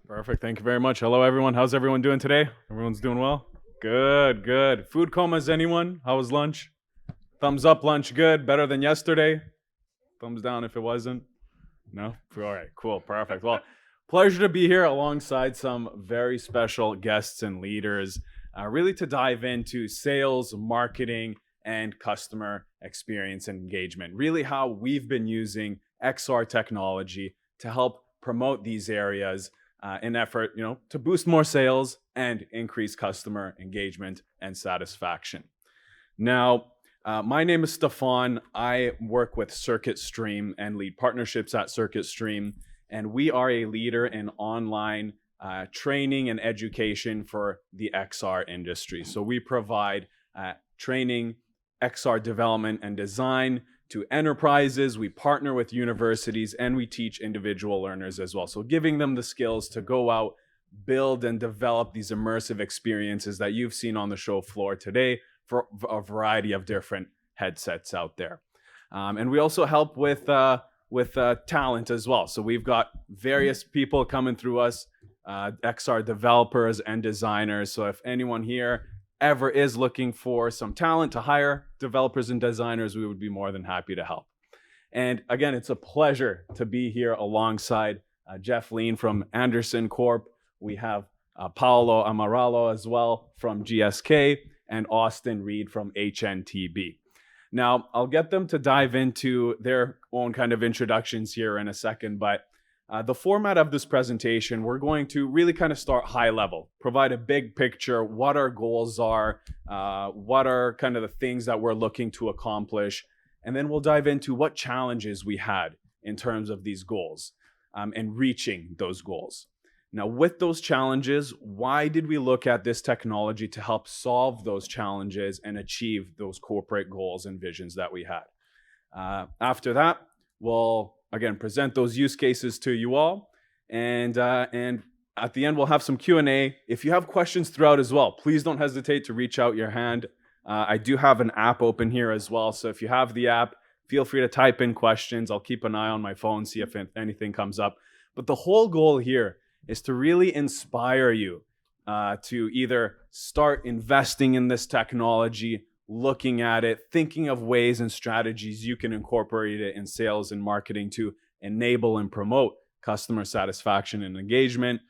Perfect. Thank you very much. Hello, everyone. How's everyone doing today? Everyone's doing well? Good, good. Food comas, anyone? How was lunch? Thumbs up, lunch good. Better than yesterday? Thumbs down if it wasn't. No? All right, cool. Perfect. Well, pleasure to be here alongside some very special guests and leaders, really to dive into sales, marketing, and customer experience and engagement. Really, how we've been using XR technology to help promote these areas in effort, to boost more sales and increase customer engagement and satisfaction. Now, my name is Stefan. I work with Circuit Stream and lead partnerships at Circuit Stream, and we are a leader in online training and education for the XR industry. So we provide training, XR development and design to enterprises. We partner with universities, and we teach individual learners as well. So giving them the skills to go out, build and develop these immersive experiences that you've seen on the show floor today for a variety of different headsets out there. And we also help with talent as well. So we've got various people coming through us, XR developers and designers. So if anyone here ever is looking for some talent to hire developers and designers, we would be more than happy to help. And again, it's a pleasure to be here alongside Jeff Lean from Anderson Corp. We have Paolo Amaralo as well from GSK and Austin Reed from HNTB. Now, I'll get them to dive into their own kind of introductions here in a second, but the format of this presentation, we're going to really kind of start high level, provide a big picture, what our goals are, what are kind of the things that we're looking to accomplish, and then we'll dive into what challenges we had in terms of these goals and reaching those goals. Now, with those challenges, why did we look at this technology to help solve those challenges and achieve those corporate goals and visions that we had? After that, we'll again present those use cases to you all, and at the end we'll have some Q&A. If you have questions throughout as well, please don't hesitate to reach out your hand. I do have an app open here as well, so if you have the app, feel free to type in questions. I'll keep an eye on my phone, see if anything comes up. But the whole goal here is to really inspire you to either start investing in this technology, looking at it, thinking of ways and strategies you can incorporate it in sales and marketing to enable and promote customer satisfaction and engagement.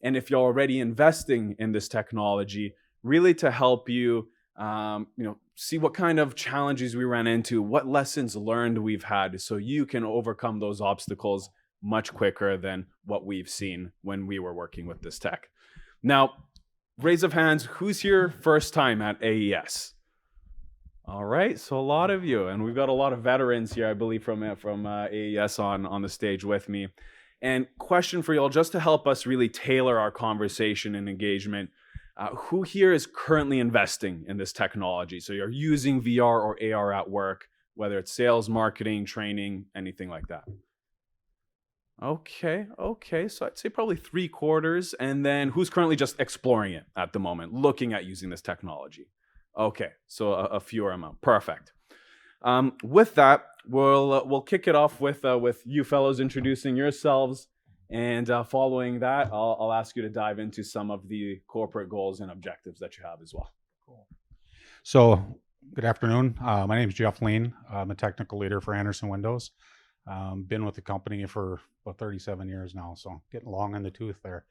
And if you're already investing in this technology, really to help you, see what kind of challenges we ran into, what lessons learned we've had, so you can overcome those obstacles much quicker than what we've seen when we were working with this tech. Now, raise of hands, who's here first time at AES? All right, so a lot of you, and we've got a lot of veterans here, I believe, from AES on the stage with me. And question for y'all, just to help us really tailor our conversation and engagement, who here is currently investing in this technology? So you're using VR or AR at work, whether it's sales, marketing, training, anything like that. Okay, so I'd say probably 3/4, and then who's currently just exploring it at the moment, looking at using this technology? Okay, so a fewer amount. Perfect. With that, we'll kick it off with you fellows introducing yourselves, and following that, I'll ask you to dive into some of the corporate goals and objectives that you have as well. Cool. So, good afternoon. My name is Jeff Lean. I'm a technical leader for Anderson Windows. Been with the company for about 37 years now, so getting long in the tooth there.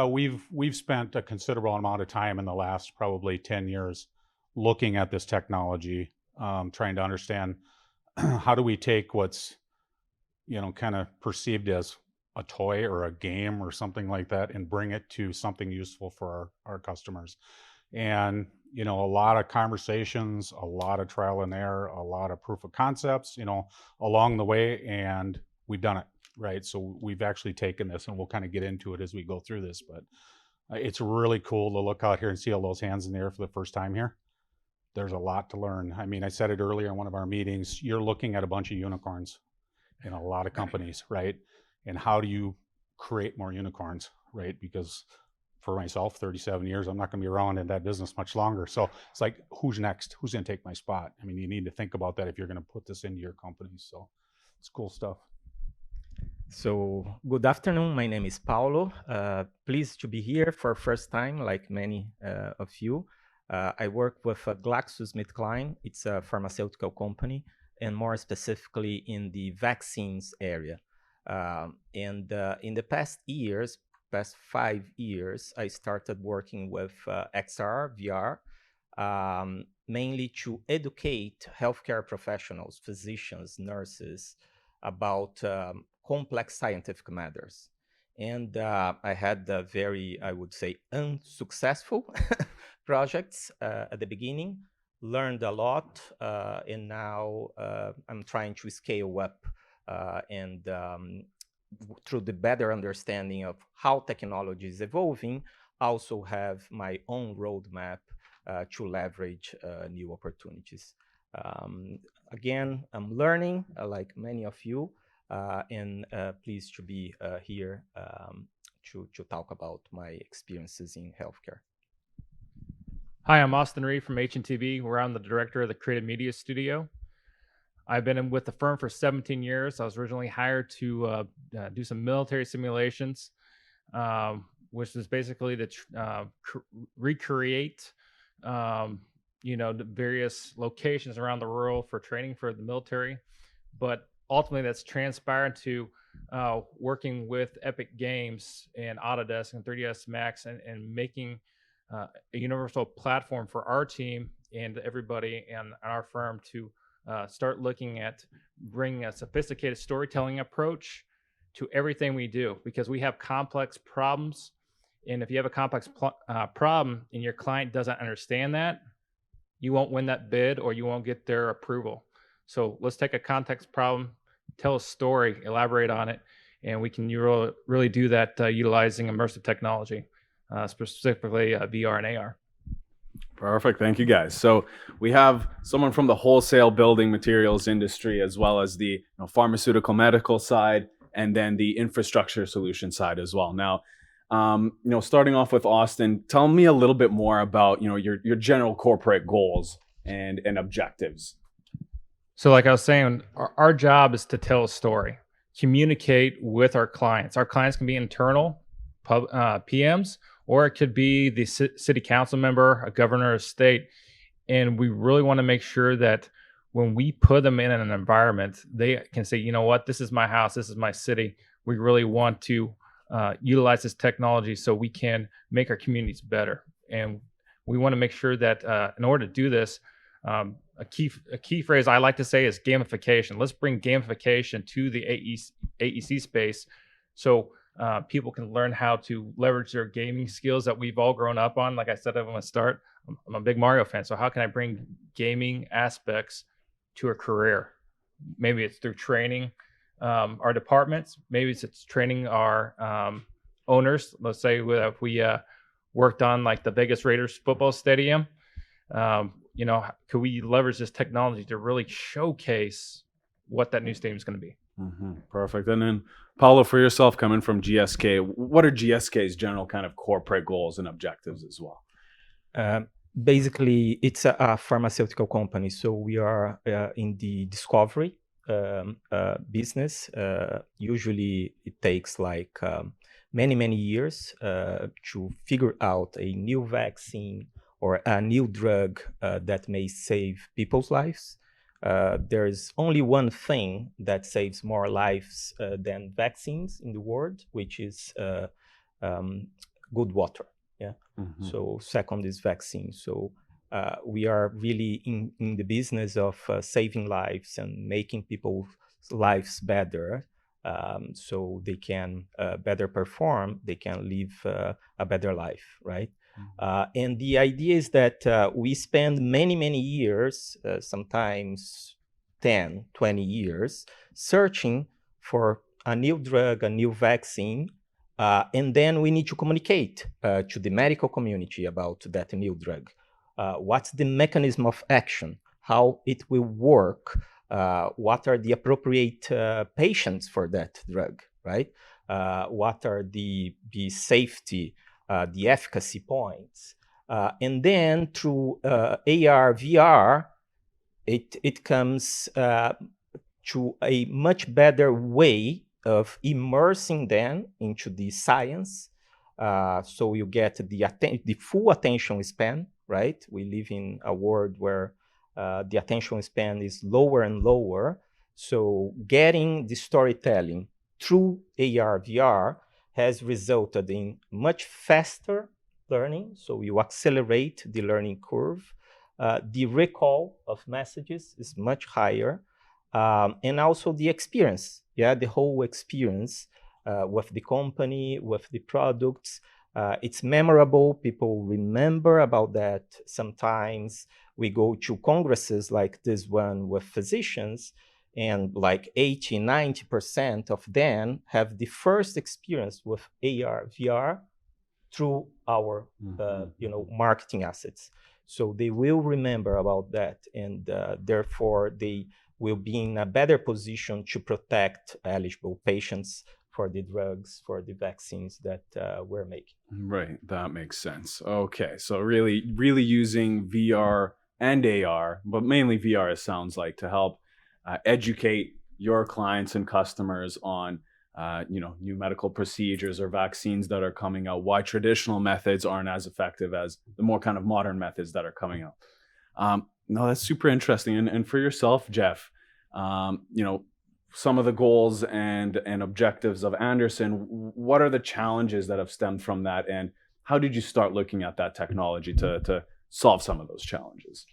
We've spent a considerable amount of time in the last probably 10 years looking at this technology, trying to understand how do we take what's kind of perceived as a toy or a game or something like that and bring it to something useful for our customers. And a lot of conversations, a lot of trial and error, a lot of proof of concepts, along the way, and we've done it. Right. So we've actually taken this, and we'll kind of get into it as we go through this, but it's really cool to look out here and see all those hands in the air for the first time here. There's a lot to learn. I mean, I said it earlier in one of our meetings, you're looking at a bunch of unicorns in a lot of companies, right? And how do you create more unicorns, right? Because for myself, 37 years, I'm not going to be around in that business much longer. So it's like, who's next? Who's going to take my spot? I mean, you need to think about that if you're going to put this into your company. So it's cool stuff. So, good afternoon. My name is Paulo. Pleased to be here for first time, like many of you. I work with GlaxoSmithKline. It's a pharmaceutical company, and more specifically in the vaccines area. And in the past years, past 5 years, I started working with XR, VR, mainly to educate healthcare professionals, physicians, nurses, about complex scientific matters. And I had very, I would say, unsuccessful projects at the beginning, learned a lot, and now I'm trying to scale up and through the better understanding of how technology is evolving, also have my own roadmap to leverage new opportunities. Again, I'm learning like many of you, and pleased to be here to talk about my experiences in healthcare. Hi, I'm Austin Reed from H&TB, where I'm the director of the Creative Media Studio. I've been with the firm for 17 years. I was originally hired to do some military simulations, which is basically to recreate, the various locations around the world for training for the military. But ultimately, that's transpired to working with Epic Games and Autodesk and 3ds Max and making a universal platform for our team and everybody in our firm to start looking at bringing a sophisticated storytelling approach to everything we do, because we have complex problems. And if you have a complex problem and your client doesn't understand that, you won't win that bid or you won't get their approval. So let's take a complex problem, tell a story, elaborate on it, and we can really do that utilizing immersive technology, specifically VR and AR. Perfect. Thank you, guys. So we have someone from the wholesale building materials industry, as well as the pharmaceutical medical side, and then the infrastructure solution side as well. Now, starting off with Austin, tell me a little bit more about your general corporate goals and objectives. So like I was saying, our job is to tell a story, communicate with our clients. Our clients can be internal PMs, or it could be the city council member, a governor of state. And we really want to make sure that when we put them in an environment, they can say, you know what, this is my house, this is my city. We really want to utilize this technology so we can make our communities better. And we want to make sure that in order to do this, a key phrase I like to say is gamification. Let's bring gamification to the AEC space so people can learn how to leverage their gaming skills that we've all grown up on. Like I said, I'm going to start. I'm a big Mario fan, so how can I bring gaming aspects to a career? Maybe it's through training our departments. Maybe it's training our owners. Let's say if we worked on like the Vegas Raiders football stadium, could we leverage this technology to really showcase what that new stadium is going to be? Mm-hmm. Perfect. And then Paulo, for yourself, coming from GSK, what are GSK's general kind of corporate goals and objectives as well? Basically, it's a pharmaceutical company, so we are in the discovery business. Usually, it takes like many years to figure out a new vaccine or a new drug that may save people's lives. There is only one thing that saves more lives than vaccines in the world, which is good water. Yeah. Mm-hmm. So second is vaccine. So we are really in the business of saving lives and making people's lives better, so they can better perform, they can live a better life, right? And the idea is that we spend many years, sometimes 10, 20 years, searching for a new drug, a new vaccine, and then we need to communicate to the medical community about that new drug. What's the mechanism of action? How it will work? What are the appropriate patients for that drug, right? What are the safety, the efficacy points? And then through AR, VR, it comes to a much better way of immersing them into the science. So you get the full attention span, right? We live in a world where the attention span is lower and lower. So getting the storytelling through AR, VR has resulted in much faster learning. So you accelerate the learning curve. The recall of messages is much higher. And also the experience, the whole experience with the company, with the products. It's memorable. People remember about that. Sometimes we go to congresses like this one with physicians, and like 80, 90% of them have the first experience with AR, VR through our marketing assets. So they will remember about that, and therefore they will be in a better position to protect eligible patients for the drugs, for the vaccines that we're making. Right, that makes sense. Okay, so really using VR and AR, but mainly VR, it sounds like, to help educate your clients and customers on new medical procedures or vaccines that are coming out, why traditional methods aren't as effective as the more kind of modern methods that are coming out. No, that's super interesting. And for yourself, Jeff, some of the goals and objectives of Anderson, what are the challenges that have stemmed from that? And how did you start looking at that technology to solve some of those challenges?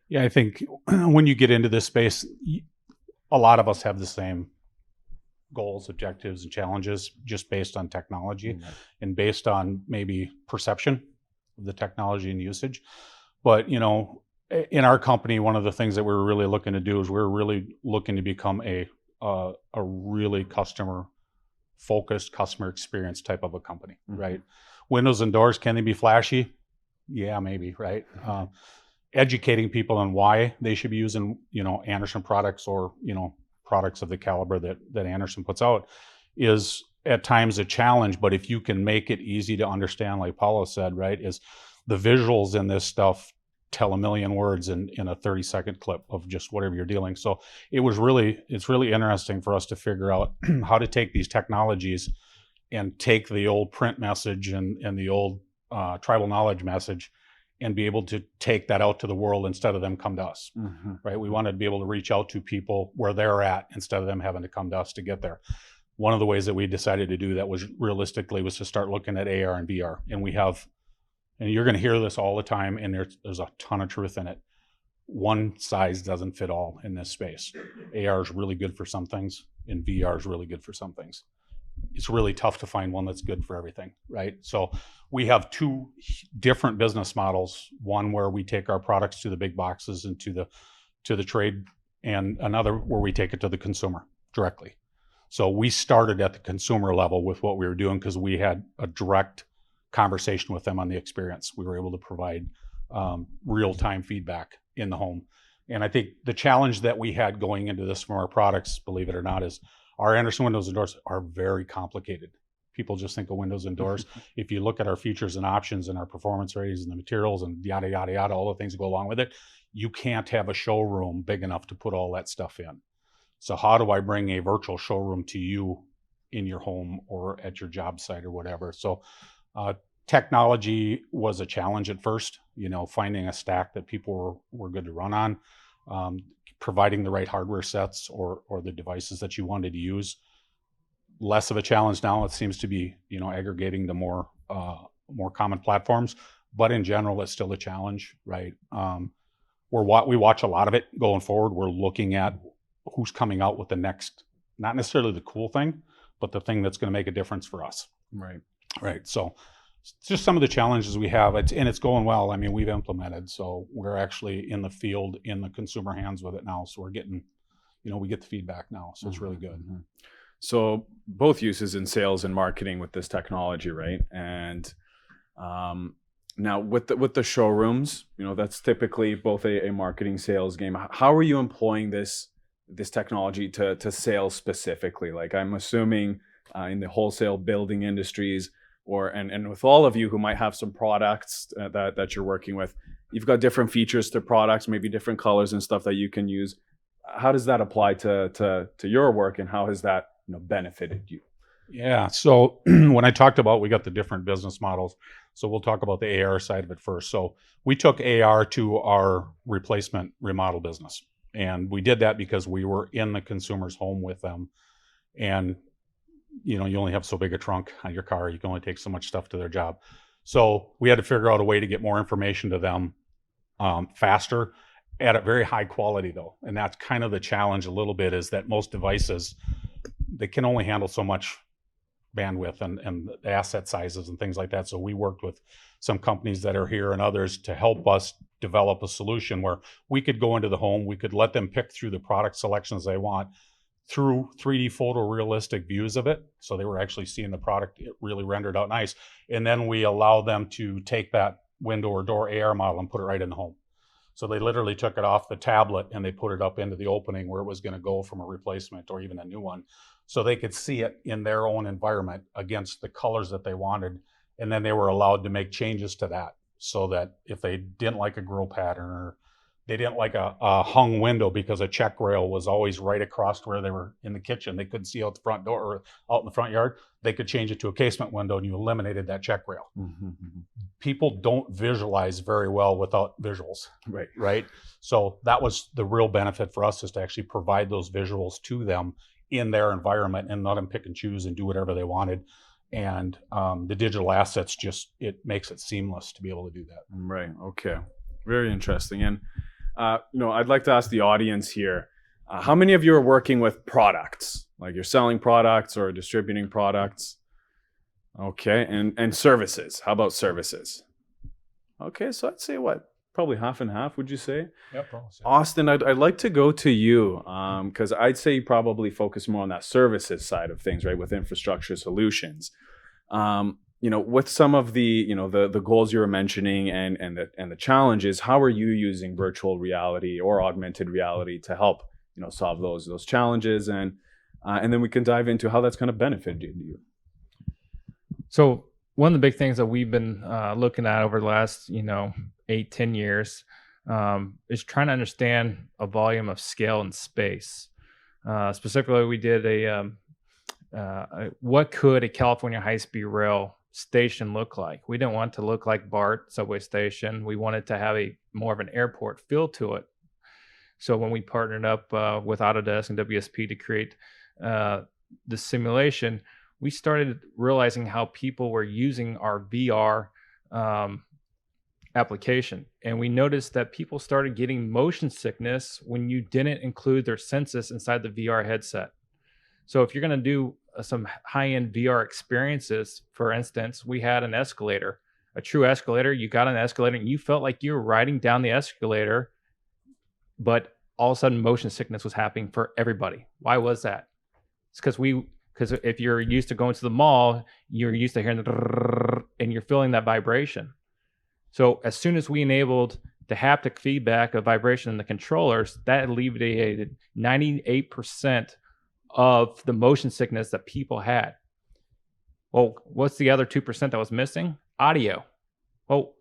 Yeah, I think when you get into this space, a lot of us have the same goals, objectives, and challenges just based on technology and based on maybe perception of the technology and usage. But, in our company, one of the things that we're really looking to do is we're really looking to become a really customer-focused, customer experience type of a company, right? Windows and doors, can they be flashy? Yeah, maybe, right? Educating people on why they should be using, Anderson products or, products of the caliber that Anderson puts out is at times a challenge. But if you can make it easy to understand, like Paula said, right, is the visuals in this stuff tell a million words in a 30-second clip of just whatever you're dealing. So it's really interesting for us to figure out how to take these technologies and take the old print message and the old tribal knowledge message and be able to take that out to the world instead of them come to us, right? We wanted to be able to reach out to people where they're at instead of them having to come to us to get there. One of the ways that we decided to do that was to start looking at AR and VR. And we have, and you're going to hear this all the time, and there's a ton of truth in it. One size doesn't fit all in this space. AR is really good for some things, and VR is really good for some things. It's really tough to find one that's good for everything, right? So we have two different business models. One where we take our products to the big boxes and to the trade, and another where we take it to the consumer directly. So we started at the consumer level with what we were doing because we had a direct conversation with them on the experience. We were able to provide real-time feedback in the home. And I think the challenge that we had going into this from our products, believe it or not, is our Anderson windows and doors are very complicated. People just think of windows and doors. If you look at our features and options and our performance ratings and the materials and yada, yada, yada, all the things that go along with it, you can't have a showroom big enough to put all that stuff in. So how do I bring a virtual showroom to you in your home or at your job site or whatever? So technology was a challenge at first, finding a stack that people were good to run on. Providing the right hardware sets or the devices that you wanted to use. Less of a challenge now. It seems to be, aggregating to more common platforms. But in general, it's still a challenge, right? We watch a lot of it going forward. We're looking at who's coming out with the next, not necessarily the cool thing, but the thing that's going to make a difference for us. Right. Right. So it's just some of the challenges we have, and it's going well. I mean, we've implemented, so we're actually in the field, in the consumer hands with it now. So we're getting, we get the feedback now. So it's really good. So both uses in sales and marketing with this technology, right? And now with the showrooms, that's typically both a marketing sales game. How are you employing this technology to sales specifically? Like, I'm assuming in the wholesale building industries, and with all of you who might have some products that you're working with, you've got different features to products, maybe different colors and stuff that you can use. How does that apply to your work, and how has that benefited you? Yeah. So when I talked about, we got the different business models. So we'll talk about the AR side of it first. So we took AR to our replacement remodel business. And we did that because we were in the consumer's home with them. And, you only have so big a trunk on your car. You can only take so much stuff to their job. So we had to figure out a way to get more information to them faster at a very high quality though. And that's kind of the challenge a little bit, is that most devices, they can only handle so much bandwidth and asset sizes and things like that. So we worked with some companies that are here and others to help us develop a solution where we could go into the home, we could let them pick through the product selections they want through 3D photorealistic views of it. So they were actually seeing the product really rendered out nice. And then we allow them to take that window or door AR model and put it right in the home. So they literally took it off the tablet and they put it up into the opening where it was going to go from a replacement or even a new one. So they could see it in their own environment against the colors that they wanted. And then they were allowed to make changes to that, so that if they didn't like a grill pattern, or they didn't like a hung window because a check rail was always right across where they were in the kitchen, they couldn't see out the front door or out in the front yard, they could change it to a casement window and you eliminated that check rail. People don't visualize very well without visuals. Right. So that was the real benefit for us, is to actually provide those visuals to them in their environment and let them pick and choose and do whatever they wanted. And the digital assets, it makes it seamless to be able to do that. Right. Okay. Very interesting. And I'd like to ask the audience here, how many of you are working with products? Like you're selling products or distributing products? Okay. And services. How about services? Okay. So I'd say probably half and half, would you say? Yep. Probably. Austin, I'd like to go to you because I'd say you probably focus more on that services side of things, right? With infrastructure solutions. With some of the, the goals you were mentioning and the challenges, how are you using virtual reality or augmented reality to help, solve those challenges? And then we can dive into how that's going to benefit you. So one of the big things that we've been looking at over the last, 8-10 years is trying to understand a volume of scale and space. Specifically, we did what could a California high-speed rail station look like? We didn't want it to look like BART subway station. We wanted to have more of an airport feel to it. So when we partnered up with Autodesk and WSP to create the simulation, we started realizing how people were using our VR application. And we noticed that people started getting motion sickness when you didn't include their senses inside the VR headset. So if you're going to do some high-end VR experiences, for instance, we had an escalator, a true escalator. You got on an escalator and you felt like you were riding down the escalator, but all of a sudden motion sickness was happening for everybody. Why was that? It's because if you're used to going to the mall, you're used to hearing the and you're feeling that vibration. So as soon as we enabled the haptic feedback of vibration in the controllers, that alleviated 98% of the motion sickness that people had. Well, what's the other 2% that was missing? Audio. Well,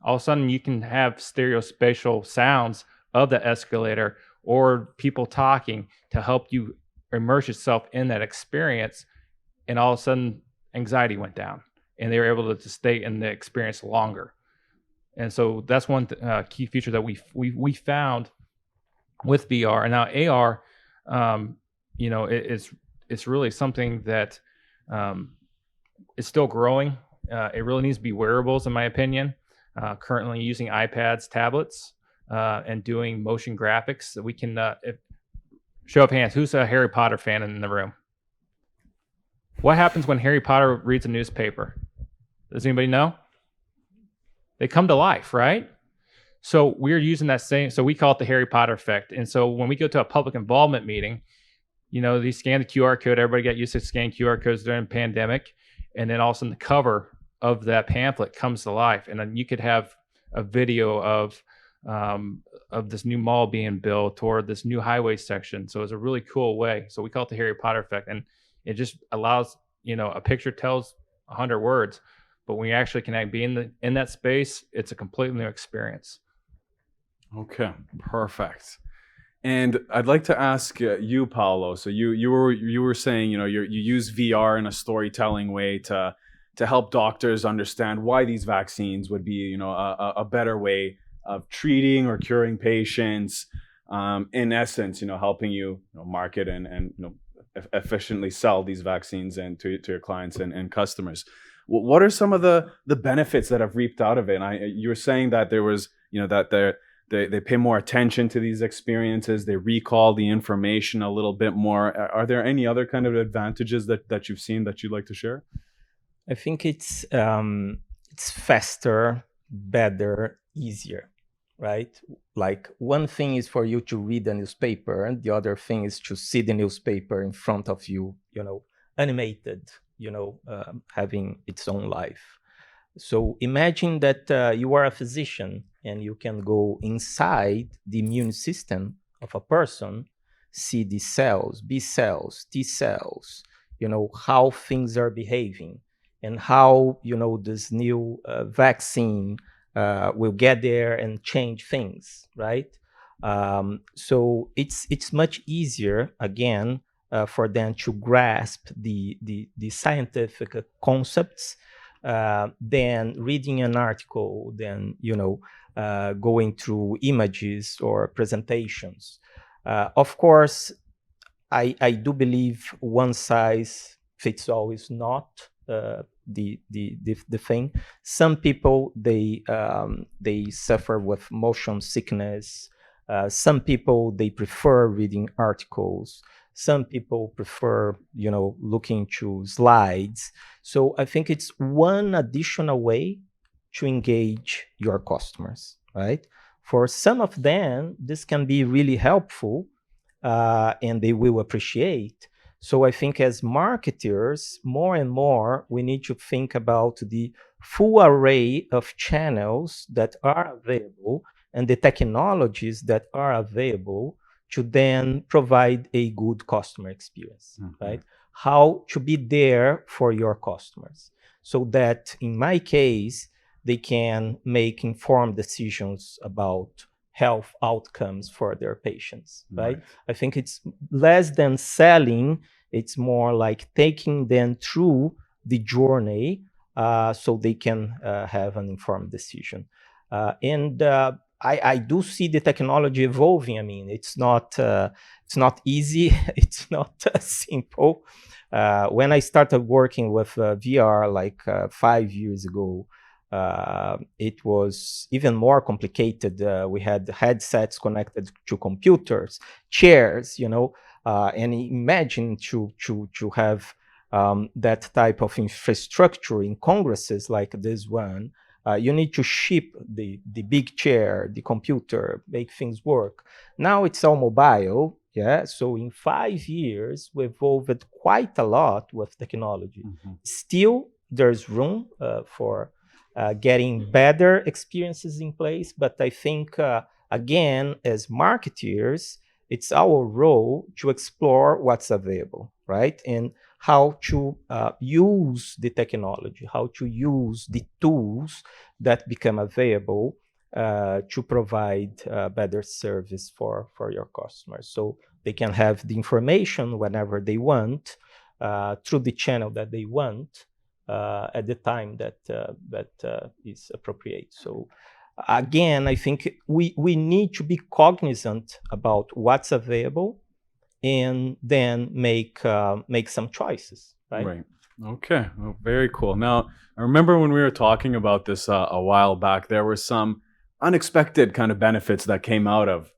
all of a sudden you can have stereospatial sounds of the escalator or people talking to help you immerse yourself in that experience. And all of a sudden anxiety went down and they were able to stay in the experience longer. And so that's one key feature that we found with VR. And now AR, it's really something that is still growing. It really needs to be wearables, in my opinion. Currently using iPads, tablets, and doing motion graphics that we can. Show of hands, who's a Harry Potter fan in the room? What happens when Harry Potter reads a newspaper? Does anybody know? They come to life, right? So we're using that same, so we call it the Harry Potter effect. And so when we go to a public involvement meeting, they scan the QR code. Everybody got used to scanning QR codes during the pandemic. And then all of a sudden the cover of that pamphlet comes to life. And then you could have a video of this new mall being built or this new highway section. So it's a really cool way. So we call it the Harry Potter effect. And it just allows, a picture tells 100 words. But when you actually can be in that space, it's a completely new experience. Okay, perfect. And I'd like to ask you, Paolo. So you were saying, you know, you use VR in a storytelling way to help doctors understand why these vaccines would be, you know, a better way of treating or curing patients. In essence, you know, helping you know, market and you know, efficiently sell these vaccines and to your clients and customers. What are some of the benefits that have reaped out of it? And you were saying that there was, you know, that they pay more attention to these experiences. They recall the information a little bit more. Are there any other kind of advantages that you've seen that you'd like to share? I think it's faster, better, easier, right? Like one thing is for you to read a newspaper, and the other thing is to see the newspaper in front of you, you know, animated, you know, having its own life. So imagine that you are a physician and you can go inside the immune system of a person, see the cells, B cells, T cells, you know, how things are behaving and how, you know, this new vaccine will get there and change things, right? So it's much easier, again, for them to grasp the scientific concepts than reading an article, than, you know, going through images or presentations. Of course, I do believe one size fits all is not the thing. Some people they suffer with motion sickness. Some people they prefer reading articles. Some people prefer, you know, looking to slides. So I think it's one additional way to engage your customers, right? For some of them, this can be really helpful, and they will appreciate. So I think as marketers, more and more, we need to think about the full array of channels that are available and the technologies that are available to then provide a good customer experience, right? How to be there for your customers so that in my case, they can make informed decisions about health outcomes for their patients, right? I think it's less than selling, it's more like taking them through the journey so they can have an informed decision. And I do see the technology evolving. I mean, it's not easy. It's not simple. When I started working with VR like 5 years ago, it was even more complicated. We had headsets connected to computers, chairs, you know, and imagine to have that type of infrastructure in congresses like this one. You need to ship the big chair, the computer, make things work. Now it's all mobile, yeah. So in 5 years, we evolved quite a lot with technology. Still, there's room for getting better experiences in place, but I think again, as marketeers, it's our role to explore what's available, right? And how to use the technology, how to use the tools that become available to provide better service for your customers. So they can have the information whenever they want, through the channel that they want, at the time that is appropriate. So again, I think we need to be cognizant about what's available and then make some choices, right? Right. Okay. Well, very cool. Now, I remember when we were talking about this a while back, there were some unexpected kind of benefits that came out of,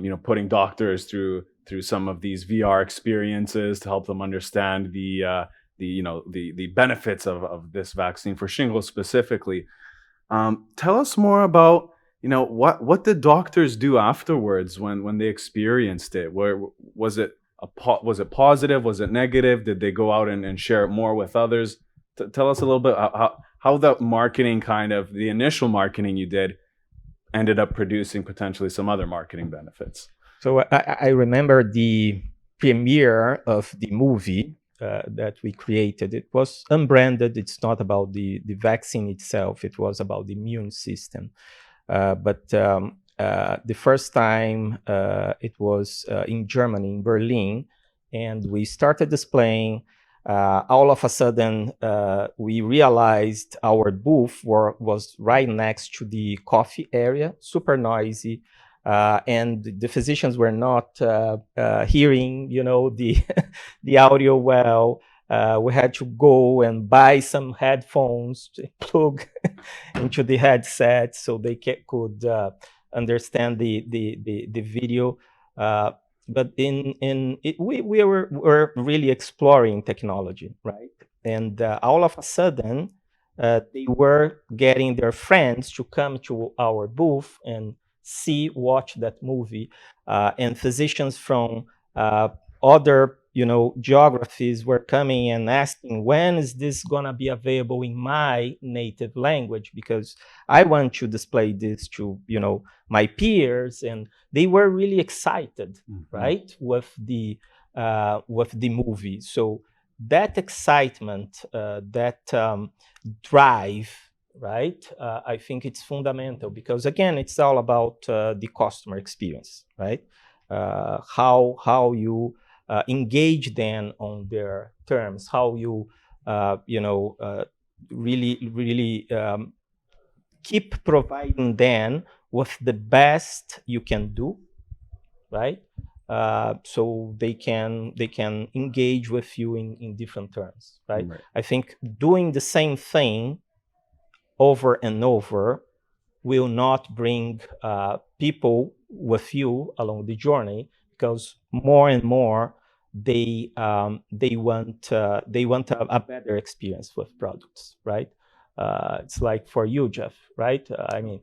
you know, putting doctors through some of these VR experiences to help them understand the you know, the benefits of this vaccine for shingles specifically. Tell us more about, you know, what did doctors do afterwards when they experienced it? Where was it was it positive? Was it negative? Did they go out and share it more with others? Tell us a little bit how the marketing, kind of the initial marketing you did, ended up producing potentially some other marketing benefits. So I remember the premiere of the movie that we created. It was unbranded. It's not about the vaccine itself. It was about the immune system. But The first time it was in Germany, in Berlin, and we started displaying. All of a sudden, we realized our booth was right next to the coffee area, super noisy, and the physicians were not hearing, the the audio well. We had to go and buy some headphones to plug into the headset so they could understand the video. But we were really exploring technology, right? And all of a sudden, they were getting their friends to come to our booth and watch that movie, and physicians from other geographies were coming and asking, when is this gonna be available in my native language, because I want to display this to my peers. And they were really excited, right, with the movie. So that excitement, that drive, right, I think it's fundamental, because again, it's all about the customer experience, right? How you engage them on their terms, how you really keep providing them with the best you can do, right? So they can engage with you in different terms, right? I think doing the same thing over and over will not bring people with you along the journey, because more and more they want a better experience with products, right? It's like for you, Jeff, right? I mean,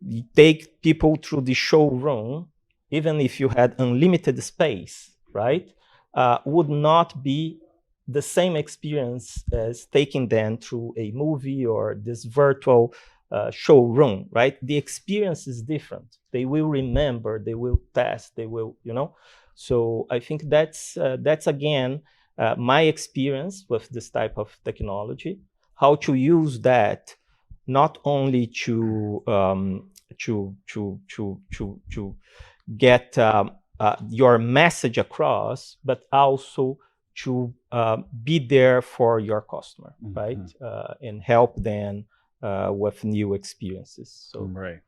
you take people through the showroom, even if you had unlimited space, right? Would not be the same experience as taking them through a movie or this virtual showroom, right? The experience is different. They will remember, they will test, they will, So I think that's again my experience with this type of technology. How to use that not only to get your message across, but also to be there for your customer, right? And help them with new experiences. So right.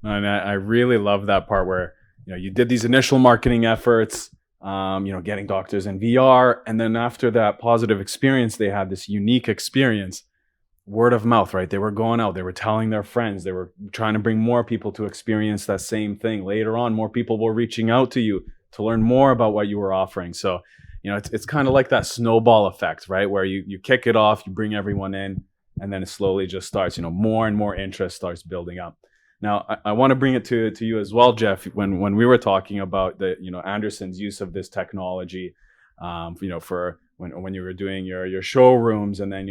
And I really love that part where you did these initial marketing efforts, getting doctors in VR, and then after that positive experience, they had this unique experience, word of mouth, right? They were going out, they were telling their friends, they were trying to bring more people to experience that same thing. Later on, more people were reaching out to you to learn more about what you were offering. So, it's kind of like that snowball effect, right? Where you kick it off, you bring everyone in, and then it slowly just starts, more and more interest starts building up. Now, I want to bring it to you as well, Jeff. When we were talking about the, Anderson's use of this technology, for when you were doing your showrooms, and then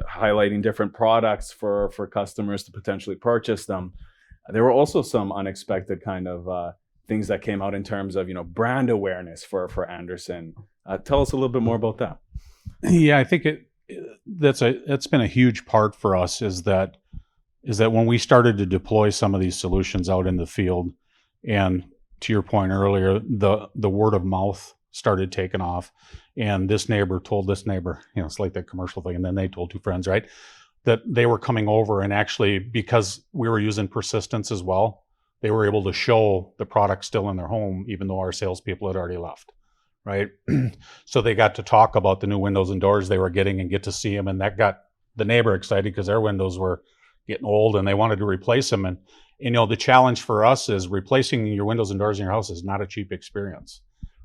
highlighting different products for customers to potentially purchase them, there were also some unexpected kind of things that came out in terms of brand awareness for Anderson. Tell us a little bit more about that. Yeah, I think that's been a huge part for us, is that when we started to deploy some of these solutions out in the field, and to your point earlier, the word of mouth started taking off, and this neighbor told this neighbor, it's like that commercial thing, and then they told two friends, right? That they were coming over, and actually, because we were using persistence as well, they were able to show the product still in their home, even though our salespeople had already left, right? So they got to talk about the new windows and doors they were getting and get to see them, and that got the neighbor excited because their windows were getting old and they wanted to replace them. And the challenge for us is replacing your windows and doors in your house is not a cheap experience,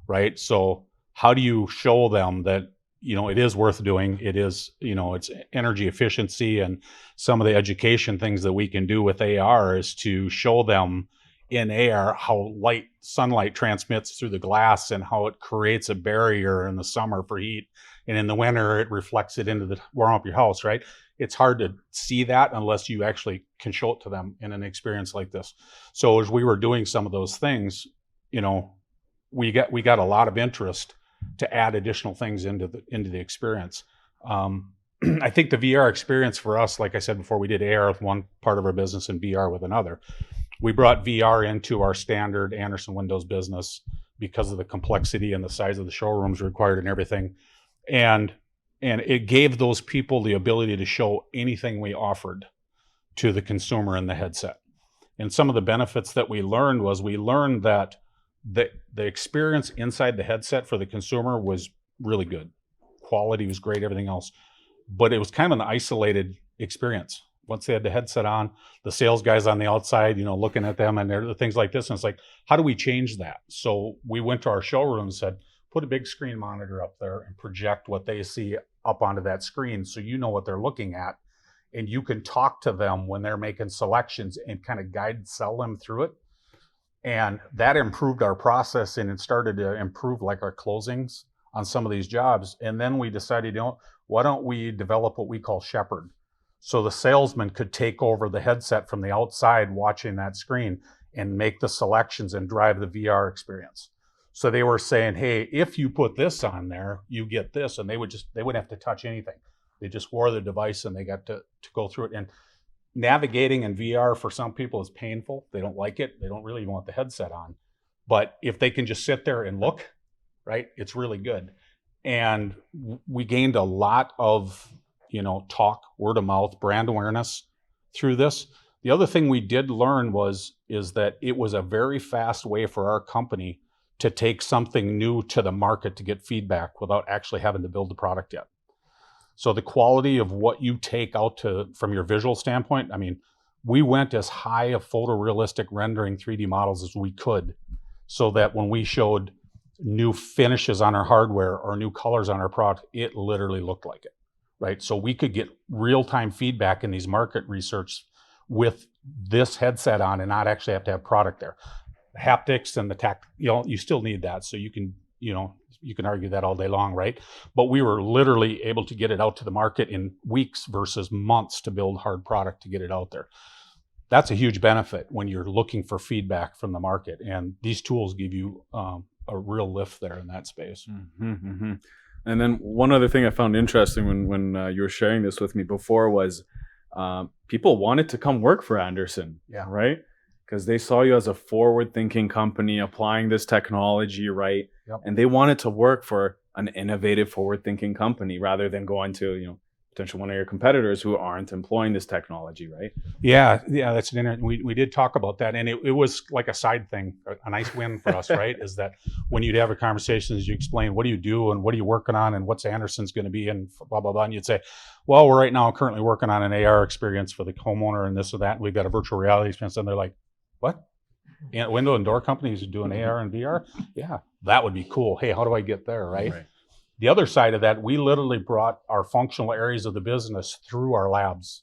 right? So how do you show them that it is worth doing? It is, it's energy efficiency, and some of the education things that we can do with AR is to show them in AR how sunlight transmits through the glass, and how it creates a barrier in the summer for heat, and in the winter it reflects it into the warm up your house, right? It's hard to see that unless you actually can show it to them in an experience like this. So as we were doing some of those things, we got a lot of interest to add additional things into the experience. I think the VR experience for us, like I said before, we did AR with one part of our business and VR with another. we brought VR into our standard Anderson Windows business because of the complexity and the size of the showrooms required and everything. And it gave those people the ability to show anything we offered to the consumer in the headset. And some of the benefits that we learned that the experience inside the headset for the consumer was really good. Quality was great, everything else. But it was kind of an isolated experience. Once they had the headset on, the sales guys on the outside, looking at them and there are things like this. And it's like, how do we change that? So we went to our showroom and said, put a big screen monitor up there and project what they see up onto that screen so you know what they're looking at. And you can talk to them when they're making selections and kind of sell them through it. And that improved our process, and it started to improve like our closings on some of these jobs. And then we decided, why don't we develop what we call Shepherd? So the salesman could take over the headset from the outside watching that screen and make the selections and drive the VR experience. So they were saying, hey, if you put this on there, you get this. And they wouldn't have to touch anything. They just wore the device and they got to go through it. And navigating in VR for some people is painful. They don't like it. They don't really want the headset on. But if they can just sit there and look, right, it's really good. And we gained a lot of talk, word of mouth, brand awareness through this. The other thing we did learn is that it was a very fast way for our company to take something new to the market to get feedback without actually having to build the product yet. So the quality of what you take out from your visual standpoint, we went as high a photorealistic rendering 3D models as we could, so that when we showed new finishes on our hardware or new colors on our product, it literally looked like it. Right, so we could get real-time feedback in these market research with this headset on and not actually have to have product there. Haptics and the tact, you still need that. So you can argue that all day long, right? But we were literally able to get it out to the market in weeks versus months to build hard product to get it out there. That's a huge benefit when you're looking for feedback from the market, and these tools give you a real lift there in that space. Mm-hmm, mm-hmm. And then one other thing I found interesting when you were sharing this with me before was people wanted to come work for Anderson, right? Because they saw you as a forward-thinking company applying this technology, right? Yep. And they wanted to work for an innovative, forward-thinking company rather than going to, potentially one of your competitors who aren't employing this technology, right? Yeah, that's we did talk about that, and it was like a side thing, a nice win for us, right? Is that when you'd have a conversation, as you explain, what do you do and what are you working on and what's Anderson's going to be and blah blah blah, and you'd say, well, we're right now currently working on an AR experience for the homeowner and this or that, and we've got a virtual reality experience, and they're like, what? And window and door companies are doing AR and VR? Yeah, that would be cool. Hey, how do I get there, right? The other side of that, we literally brought our functional areas of the business through our labs.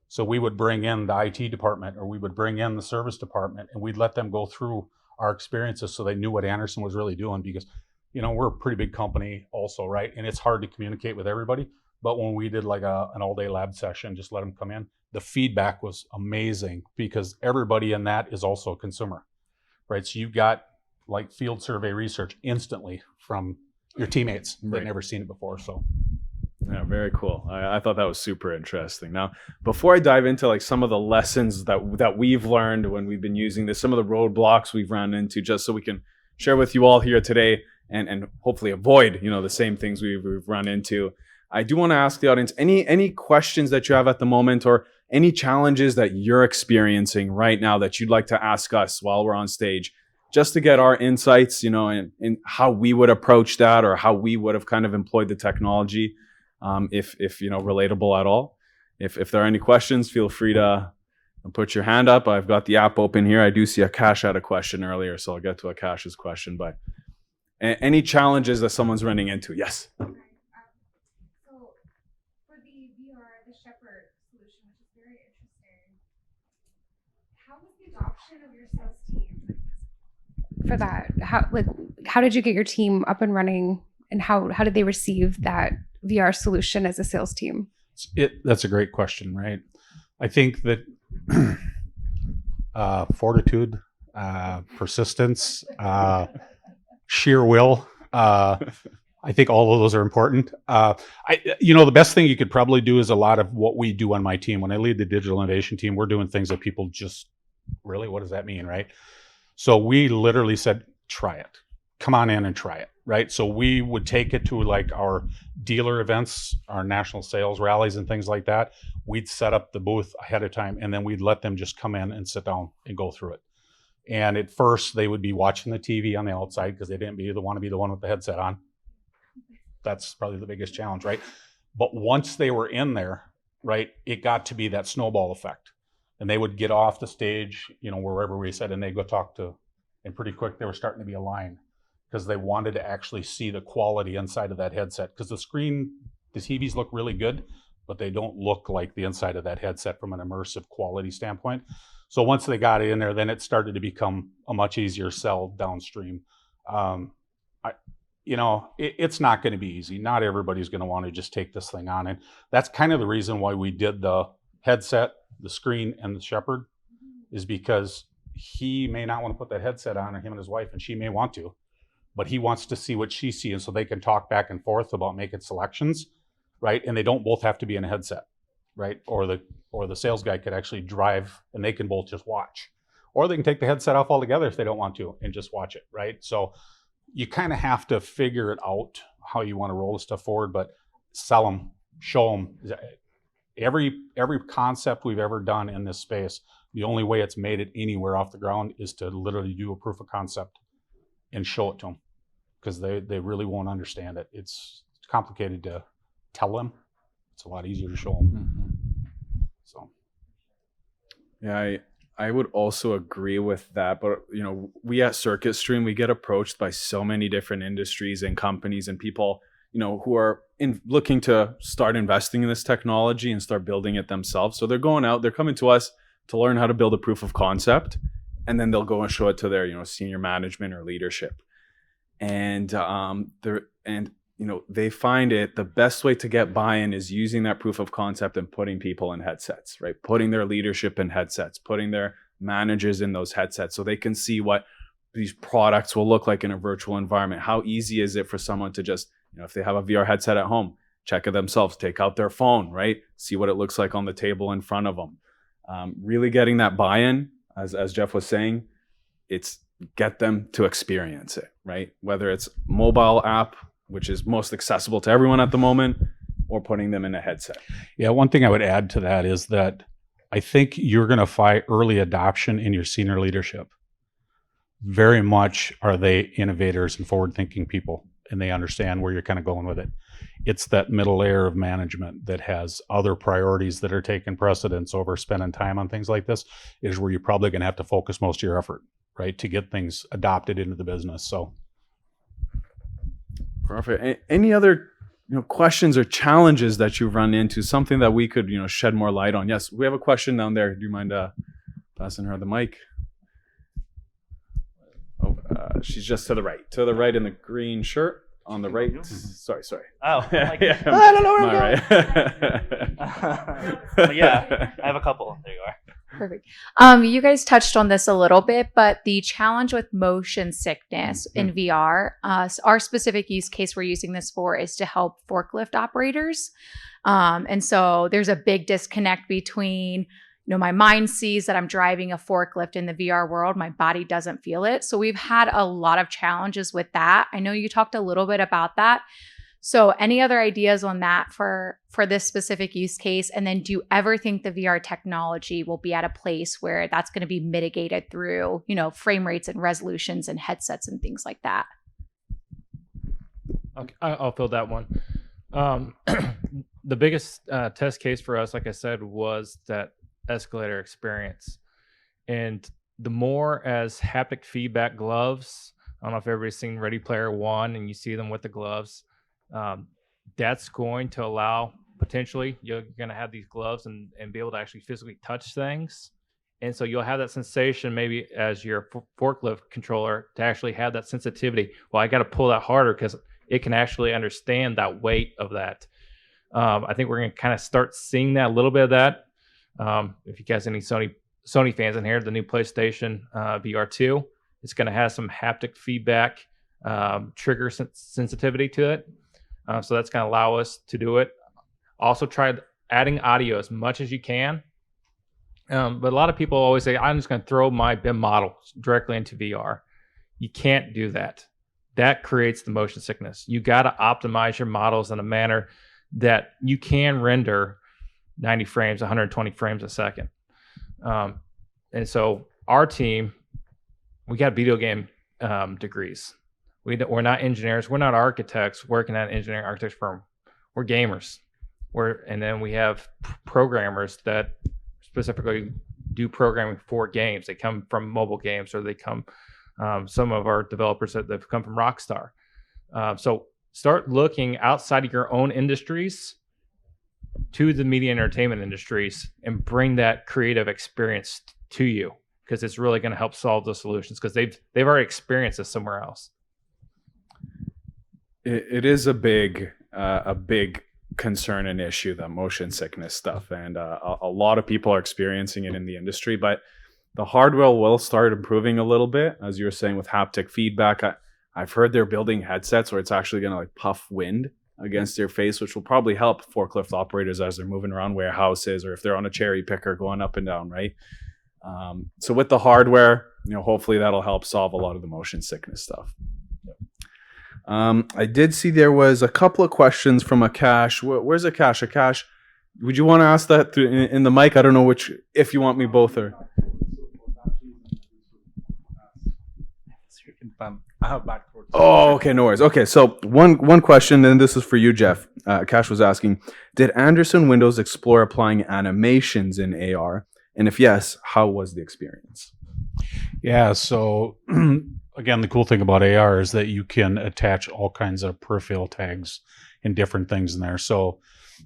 So we would bring in the IT department, or we would bring in the service department, and we'd let them go through our experiences so they knew what Anderson was really doing, because, we're a pretty big company also, right? And it's hard to communicate with everybody. But when we did like an all-day lab session, just let them come in, the feedback was amazing, because everybody in that is also a consumer, right? So you got like field survey research instantly from your teammates that never seen it before. So yeah, very cool. I thought that was super interesting. Now, before I dive into like some of the lessons that we've learned when we've been using this, some of the roadblocks we've run into, just so we can share with you all here today and hopefully avoid the same things we've run into, I do want to ask the audience any questions that you have at the moment, or any challenges that you're experiencing right now that you'd like to ask us while we're on stage, just to get our insights, in how we would approach that, or how we would have kind of employed the technology, if relatable at all. If there are any questions, feel free to put your hand up. I've got the app open here. I do see Akash had a question earlier, so I'll get to Akash's question. But any challenges that someone's running into? Yes. So for the VR, the Shepherd solution, which is very interesting, how was the adoption of your sales team for that? How did you get your team up and running, and how did they receive that VR solution as a sales team? That's a great question, right? I think that fortitude, persistence, sheer will, I think all of those are important. The best thing you could probably do is a lot of what we do on my team. When I lead the digital innovation team, we're doing things that people just really? What does that mean, right? So we literally said, try it. Come on in and try it, right? So we would take it to like our dealer events, our national sales rallies and things like that. We'd set up the booth ahead of time, and then we'd let them just come in and sit down and go through it. And at first they would be watching the TV on the outside because they didn't want to be the one with the headset on. That's probably the biggest challenge, right? But once they were in there, right, it got to be that snowball effect. And they would get off the stage, wherever we said, and they'd go talk to, and pretty quick they were starting to be aligned because they wanted to actually see the quality inside of that headset. Because the TVs look really good, but they don't look like the inside of that headset from an immersive quality standpoint. So once they got it in there, then it started to become a much easier sell downstream. It's not going to be easy. Not everybody's going to want to just take this thing on. And that's kind of the reason why we did the headset, the screen, and the Shepherd, is because he may not want to put that headset on, or him and his wife, and she may want to, but he wants to see what she sees, and so they can talk back and forth about making selections, right? And they don't both have to be in a headset, right? Or the sales guy could actually drive, and they can both just watch. Or they can take the headset off altogether if they don't want to and just watch it, right? So you kind of have to figure it out how you want to roll the stuff forward, but sell them, show them. Every concept we've ever done in this space, the only way it's made it anywhere off the ground is to literally do a proof of concept and show it to them, because they really won't understand it. It's complicated to tell them. It's a lot easier to show them. Mm-hmm. So, yeah, I would also agree with that. But, we at Circuit Stream, we get approached by so many different industries and companies and people, who are looking to start investing in this technology and start building it themselves. So they're coming to us to learn how to build a proof of concept, and then they'll go and show it to their, senior management or leadership. And they find it the best way to get buy-in is using that proof of concept and putting people in headsets, right? Putting their leadership in headsets, putting their managers in those headsets so they can see what these products will look like in a virtual environment. How easy is it for someone to just, if they have a VR headset at home, check it themselves, take out their phone, right? See what it looks like on the table in front of them. Really getting that buy-in, as Jeff was saying, it's get them to experience it, right? Whether it's mobile app, which is most accessible to everyone at the moment, or putting them in a headset. Yeah, one thing I would add to that is that I think you're going to find early adoption in your senior leadership. Very much are they innovators and forward-thinking people, and they understand where you're kind of going with it. It's that middle layer of management that has other priorities that are taking precedence over spending time on things like this, is where you're probably going to have to focus most of your effort, right, to get things adopted into the business. So, perfect. Any other questions or challenges that you've run into? Something that we could shed more light on? Yes, we have a question down there. Do you mind passing her the mic? Oh, she's just to the right in the green shirt. On the right. Sorry. Oh, like, Yeah, I don't know where I'm right. Well, yeah, I have a couple. There you are. Perfect. You guys touched on this a little bit, but the challenge with motion sickness in VR, our specific use case we're using this for is to help forklift operators. And so there's a big disconnect between, my mind sees that I'm driving a forklift in the VR world. My body doesn't feel it. So we've had a lot of challenges with that. I know you talked a little bit about that. So any other ideas on that for this specific use case? And then do you ever think the VR technology will be at a place where that's going to be mitigated through, frame rates and resolutions and headsets and things like that? Okay, I'll fill that one. The biggest test case for us, like I said, was that escalator experience. And the more as haptic feedback gloves, I don't know if everybody's seen Ready Player One and you see them with the gloves, that's going to allow, potentially, you're going to have these gloves and be able to actually physically touch things. And so you'll have that sensation maybe as your forklift controller to actually have that sensitivity. Well, I got to pull that harder because it can actually understand that weight of that. I think we're going to kind of start seeing that, a little bit of that. If you guys any Sony fans in here, the new PlayStation VR 2, it's going to have some haptic feedback, trigger sensitivity to it. So that's going to allow us to do it. Also try adding audio as much as you can. But a lot of people always say, I'm just going to throw my BIM model directly into VR. You can't do that. That creates the motion sickness. You got to optimize your models in a manner that you can render 90 frames, 120 frames a second. And so our team, we got video game degrees. We're not engineers. We're not architects working at an engineering architecture firm. We're gamers. And then we have programmers that specifically do programming for games. They come from mobile games, or they come, some of our developers that have come from Rockstar. So start looking outside of your own industries to the media and entertainment industries and bring that creative experience to you, because it's really going to help solve those solutions, because they've already experienced this somewhere else. It is a big concern and issue, that motion sickness stuff, and a lot of people are experiencing it in the industry. But the hardware will start improving a little bit, as you were saying, with haptic feedback. I've heard they're building headsets where it's actually going to like puff wind against your face, which will probably help forklift operators as they're moving around warehouses, or if they're on a cherry picker going up and down, right? So with the hardware, hopefully that'll help solve a lot of the motion sickness stuff. I did see there was a couple of questions from Akash. Where's Akash? Akash, would you want to ask that in the mic? I don't know which, if you want me both or. Oh, okay, no worries. Okay, so one question, and this is for you, Jeff. Akash was asking, did Anderson Windows explore applying animations in AR? And if yes, how was the experience? Yeah, so again, the cool thing about AR is that you can attach all kinds of peripheral tags and different things in there. So,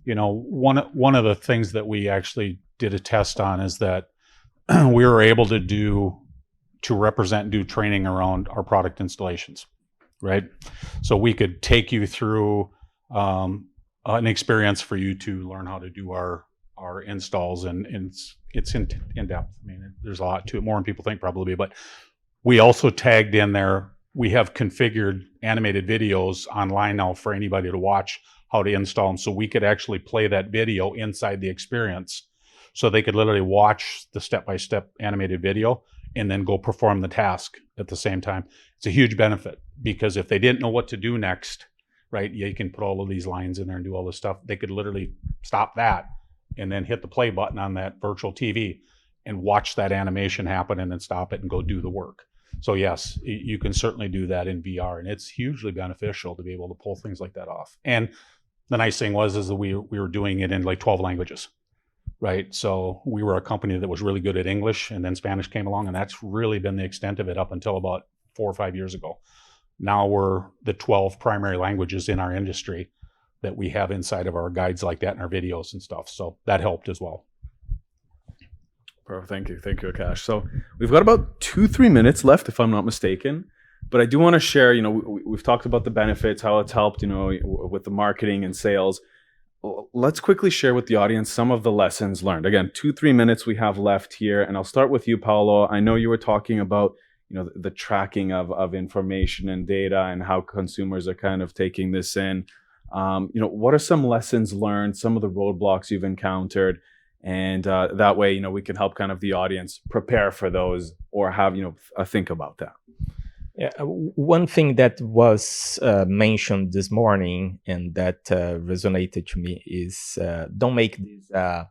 one of the things that we actually did a test on is that we were able to represent and do training around our product installations, right? So we could take you through an experience for you to learn how to do our installs, and it's in depth. I mean, there's a lot to it, more than people think probably, but we also tagged in there, we have configured animated videos online now for anybody to watch how to install them. So we could actually play that video inside the experience. So they could literally watch the step-by-step animated video and then go perform the task at the same time. It's a huge benefit, because if they didn't know what to do next, right, you can put all of these lines in there and do all this stuff. They could literally stop that and then hit the play button on that virtual TV and watch that animation happen, and then stop it and go do the work. So yes, you can certainly do that in VR, and it's hugely beneficial to be able to pull things like that off. And the nice thing is that we were doing it in like 12 languages, right? So we were a company that was really good at English, and then Spanish came along, and that's really been the extent of it up until about 4 or 5 years ago. Now we're the 12 primary languages in our industry that we have inside of our guides like that, in our videos and stuff. So that helped as well. Perfect. Thank you, Akash. So we've got about 2-3 minutes left, if I'm not mistaken. But I do want to share, we've talked about the benefits, how it's helped, with the marketing and sales. Let's quickly share with the audience some of the lessons learned. Again, 2-3 minutes we have left here. And I'll start with you, Paolo. I know you were talking about, the tracking of information and data, and how consumers are kind of taking this in. What are some lessons learned, some of the roadblocks you've encountered? And that way, we can help kind of the audience prepare for those, or have, think about that. Yeah, one thing that was mentioned this morning and that resonated to me is don't make this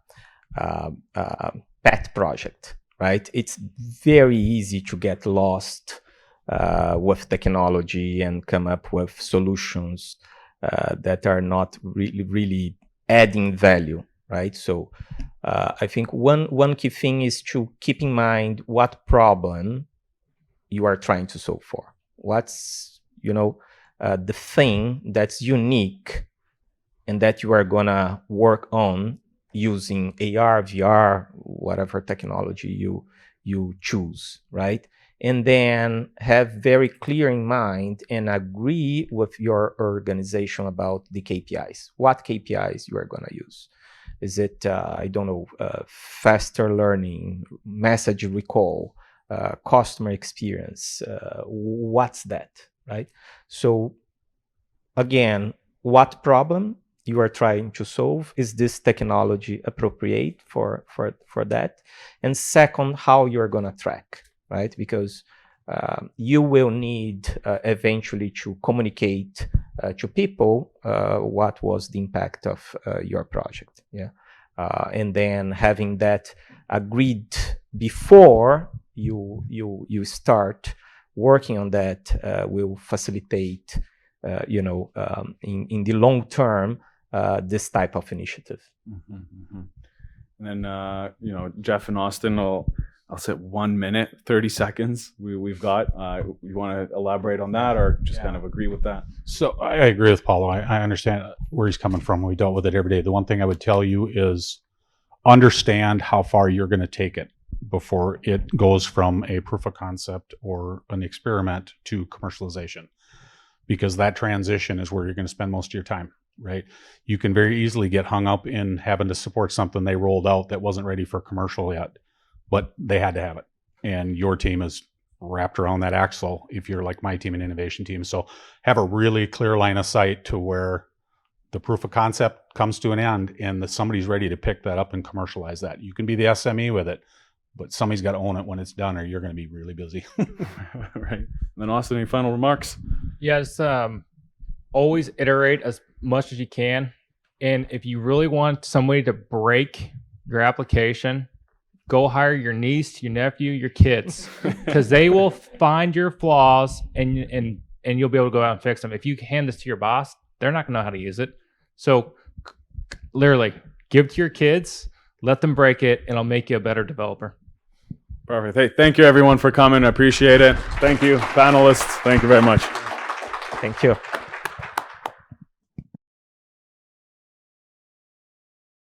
pet project, right? It's very easy to get lost with technology and come up with solutions that are not really adding value, right? So I think one key thing is to keep in mind what problem you are trying to solve for. What's, the thing that's unique and that you are gonna work on using AR, VR, whatever technology you choose, right? And then have very clear in mind and agree with your organization about the KPIs. What KPIs you are gonna use? Is it, faster learning, message recall, customer experience? What's that, right? So again, what problem you are trying to solve. Is this technology appropriate for that? And second, how you're going to track, right? Because you will need eventually to communicate to people what was the impact of your project. Yeah. And then having that agreed before you start working on that will facilitate, in the long term, this type of initiative. And then, Jeff and Austin, I'll say 1 minute, 30 seconds. We've got. You want to elaborate on that, or just kind of agree with that? So I agree with Paulo. I understand where he's coming from. We dealt with it every day. The one thing I would tell you is understand how far you're going to take it before it goes from a proof of concept or an experiment to commercialization, because that transition is where you're going to spend most of your time, right? You can very easily get hung up in having to support something they rolled out that wasn't ready for commercial yet, but they had to have it. And your team is wrapped around that axle if you're like my team and innovation team. So have a really clear line of sight to where the proof of concept comes to an end and that somebody's ready to pick that up and commercialize that. You can be the SME with it, but somebody's got to own it when it's done, or you're going to be really busy. Right. And then Austin, any final remarks? Yes. Always iterate as much as you can. And if you really want somebody to break your application, go hire your niece, your nephew, your kids, because they will find your flaws and you'll be able to go out and fix them. If you hand this to your boss, they're not going to know how to use it. So literally give it to your kids, let them break it, and it'll make you a better developer. Perfect. Hey, thank you everyone for coming. I appreciate it. Thank you, panelists. Thank you very much. Thank you.